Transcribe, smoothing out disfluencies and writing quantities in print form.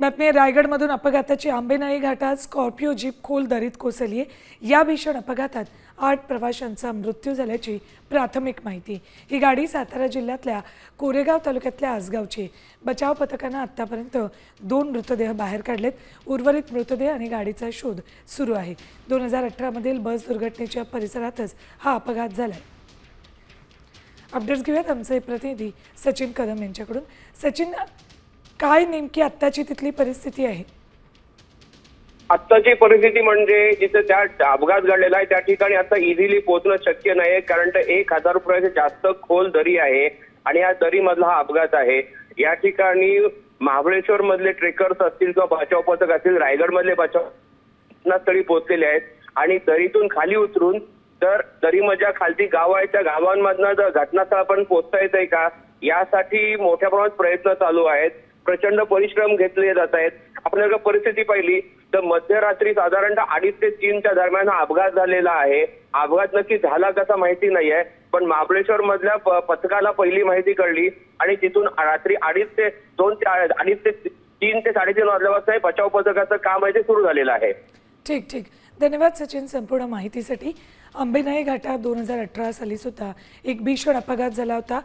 बातमी आहे रायगडमधून अपघाताची आंबेनळी घाटात स्कॉर्पिओ जीप खोल दरीत कोसळली आहे। या भीषण अपघातात 8 प्रवाशांचा मृत्यू झाल्याची प्राथमिक माहिती। ही गाडी सातारा जिल्ह्यातल्या कोरेगाव तालुक्यातल्या आसगावची आहे। बचाव पथकानं आतापर्यंत 2 मृतदेह बाहेर काढलेत। उर्वरित मृतदेह आणि गाडीचा शोध सुरू आहे। 2018 मधील बस दुर्घटनेच्या परिसरातच हा अपघात झालाय। अपडेट्स घेऊयात आमचे प्रतिनिधी सचिन कदम यांच्याकडून। सचिन, काय नेमकी आत्ताची तिथली परिस्थिती आहे? आत्ताची परिस्थिती म्हणजे जिथे त्या अपघात घडलेला आहे त्या ठिकाणी आता इझिली पोहोचणं शक्य नाही, कारण 1000 रुपयाचे जास्त खोल दरी आहे आणि या दरी मधला हा अपघात आहे। या ठिकाणी महाबळेश्वर मधले ट्रेकर्स असतील किंवा बचाव पथक असतील, रायगड मधले बचाव घटनास्थळी पोहोचलेले आहेत आणि दरीतून खाली उतरून तर दरीमधल्या खालती गाव आहे त्या गावांमधनं घटनास्थळापर्यंत पोहोचता येतंय का यासाठी मोठ्या प्रमाणात प्रयत्न चालू आहेत। प्रचंड परिश्रम घेतले जात आहेत। आपण जर परिस्थिती पाहिली तर मध्यरात्री साधारणतः 2:30 ते 3च्या दरम्यान हा अपघात झालेला आहे। अपघात नक्की झाला कसा माहिती नाहीये, पण महाबळेश्वर मधल्या पथकाला पहिली माहिती कळली आणि तिथून रात्री 2:30 ते 3 ते 3:30 वाजल्यापासून बचाव पथकाचं काम आहे ते सुरू झालेलं आहे। ठीक, धन्यवाद सचिन संपूर्ण माहितीसाठी। आंबेनळी घाटात 2018 साली सुद्धा एक भीषण अपघात झाला होता।